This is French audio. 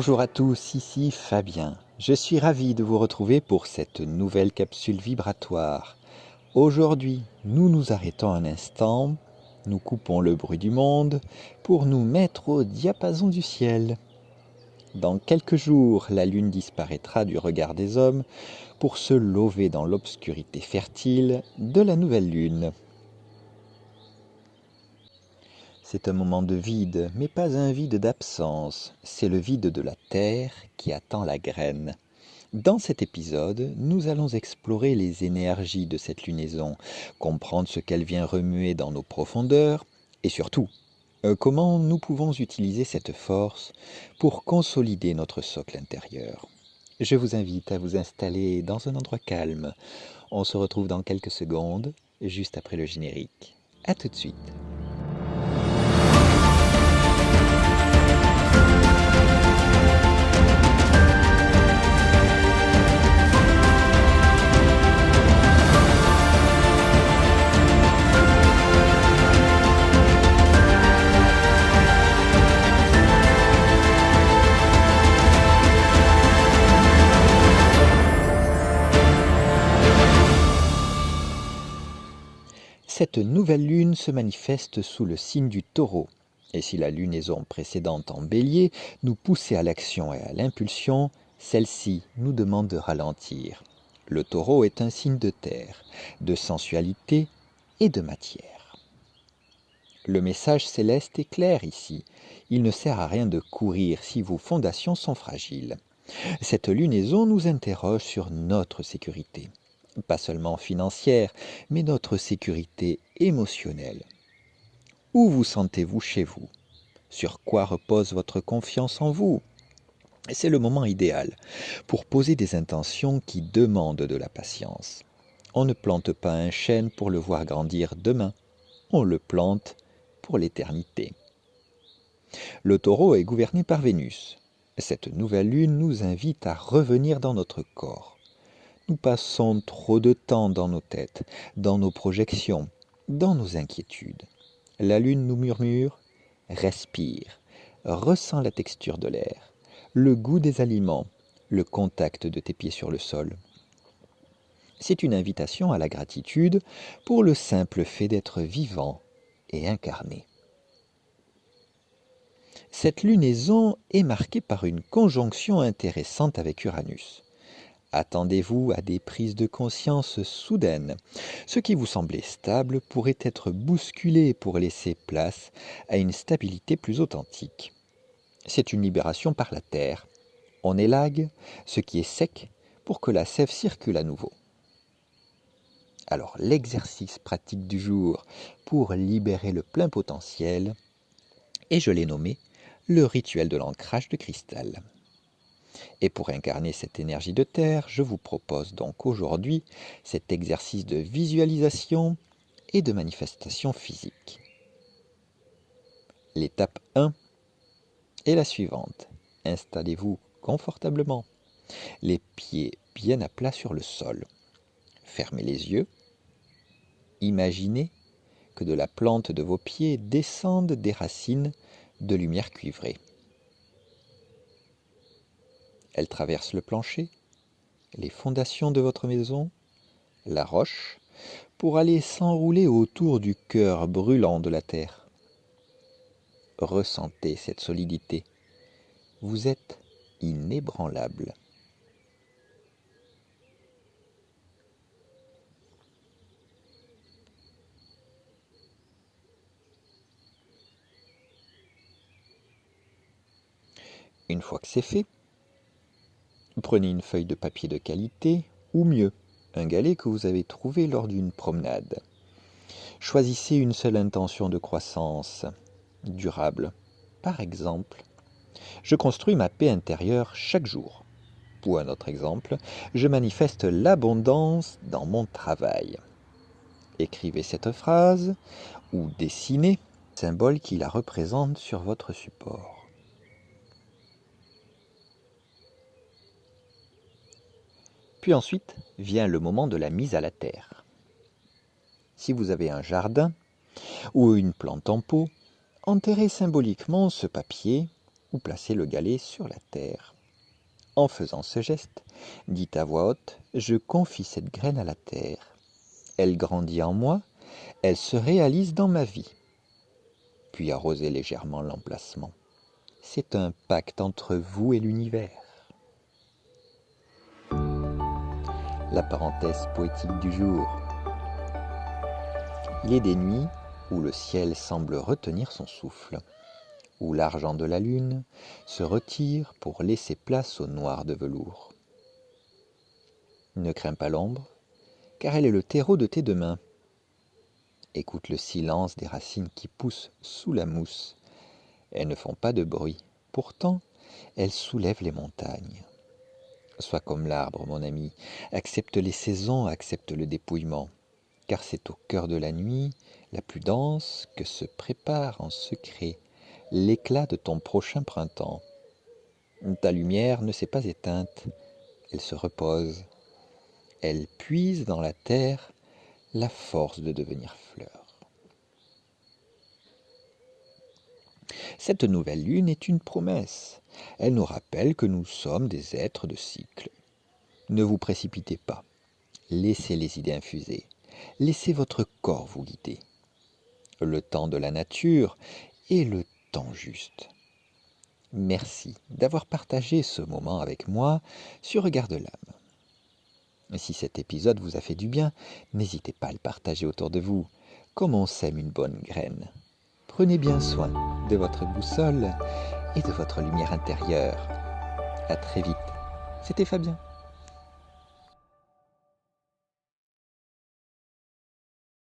Bonjour à tous, ici Fabien. Je suis ravi de vous retrouver pour cette nouvelle capsule vibratoire. Aujourd'hui, nous nous arrêtons un instant, nous coupons le bruit du monde pour nous mettre au diapason du ciel. Dans quelques jours, la lune disparaîtra du regard des hommes pour se lever dans l'obscurité fertile de la nouvelle lune. C'est un moment de vide, mais pas un vide d'absence, c'est le vide de la terre qui attend la graine. Dans cet épisode, nous allons explorer les énergies de cette lunaison, comprendre ce qu'elle vient remuer dans nos profondeurs, et surtout, comment nous pouvons utiliser cette force pour consolider notre socle intérieur. Je vous invite à vous installer dans un endroit calme. On se retrouve dans quelques secondes, juste après le générique. À tout de suite. Cette nouvelle lune se manifeste sous le signe du Taureau. Et si la lunaison précédente en Bélier nous poussait à l'action et à l'impulsion, celle-ci nous demande de ralentir. Le Taureau est un signe de terre, de sensualité et de matière. Le message céleste est clair ici. Il ne sert à rien de courir si vos fondations sont fragiles. Cette lunaison nous interroge sur notre sécurité. Pas seulement financière, mais notre sécurité émotionnelle. Où vous sentez-vous chez vous? Sur quoi repose votre confiance en vous? C'est le moment idéal pour poser des intentions qui demandent de la patience. On ne plante pas un chêne pour le voir grandir demain, on le plante pour l'éternité. Le Taureau est gouverné par Vénus. Cette nouvelle lune nous invite à revenir dans notre corps. Nous passons trop de temps dans nos têtes, dans nos projections, dans nos inquiétudes. La lune nous murmure « Respire, ressens la texture de l'air, le goût des aliments, le contact de tes pieds sur le sol. » C'est une invitation à la gratitude pour le simple fait d'être vivant et incarné. Cette lunaison est marquée par une conjonction intéressante avec Uranus. Attendez-vous à des prises de conscience soudaines. Ce qui vous semblait stable pourrait être bousculé pour laisser place à une stabilité plus authentique. C'est une libération par la terre. On élague ce qui est sec pour que la sève circule à nouveau. Alors l'exercice pratique du jour pour libérer le plein potentiel, et je l'ai nommé le rituel de l'ancrage de cristal. Et pour incarner cette énergie de terre, je vous propose donc aujourd'hui cet exercice de visualisation et de manifestation physique. L'étape 1 est la suivante. Installez-vous confortablement, les pieds bien à plat sur le sol. Fermez les yeux. Imaginez que de la plante de vos pieds descendent des racines de lumière cuivrée. Elle traverse le plancher, les fondations de votre maison, la roche, pour aller s'enrouler autour du cœur brûlant de la terre. Ressentez cette solidité. Vous êtes inébranlable. Une fois que c'est fait, prenez une feuille de papier de qualité, ou mieux, un galet que vous avez trouvé lors d'une promenade. Choisissez une seule intention de croissance durable. Par exemple, je construis ma paix intérieure chaque jour. Ou un autre exemple, je manifeste l'abondance dans mon travail. Écrivez cette phrase ou dessinez le symbole qui la représente sur votre support. Puis ensuite vient le moment de la mise à la terre. Si vous avez un jardin ou une plante en pot, enterrez symboliquement ce papier ou placez le galet sur la terre. En faisant ce geste, dites à voix haute, je confie cette graine à la terre. Elle grandit en moi, elle se réalise dans ma vie. Puis arrosez légèrement l'emplacement. C'est un pacte entre vous et l'univers. La parenthèse poétique du jour. Il est des nuits où le ciel semble retenir son souffle, où l'argent de la lune se retire pour laisser place au noir de velours. Ne crains pas l'ombre, car elle est le terreau de tes deux mains. Écoute le silence des racines qui poussent sous la mousse. Elles ne font pas de bruit, pourtant elles soulèvent les montagnes. Sois comme l'arbre, mon ami, accepte les saisons, accepte le dépouillement, car c'est au cœur de la nuit, la plus dense, que se prépare en secret l'éclat de ton prochain printemps. Ta lumière ne s'est pas éteinte, elle se repose. Elle puise dans la terre la force de devenir fleur. Cette nouvelle lune est une promesse. Elle nous rappelle que nous sommes des êtres de cycle. Ne vous précipitez pas. Laissez les idées infuser. Laissez votre corps vous guider. Le temps de la nature est le temps juste. Merci d'avoir partagé ce moment avec moi sur Regard de l'âme. Si cet épisode vous a fait du bien, n'hésitez pas à le partager autour de vous, comme on sème une bonne graine. Prenez bien soin de votre boussole et de votre lumière intérieure. À très vite. C'était Fabien.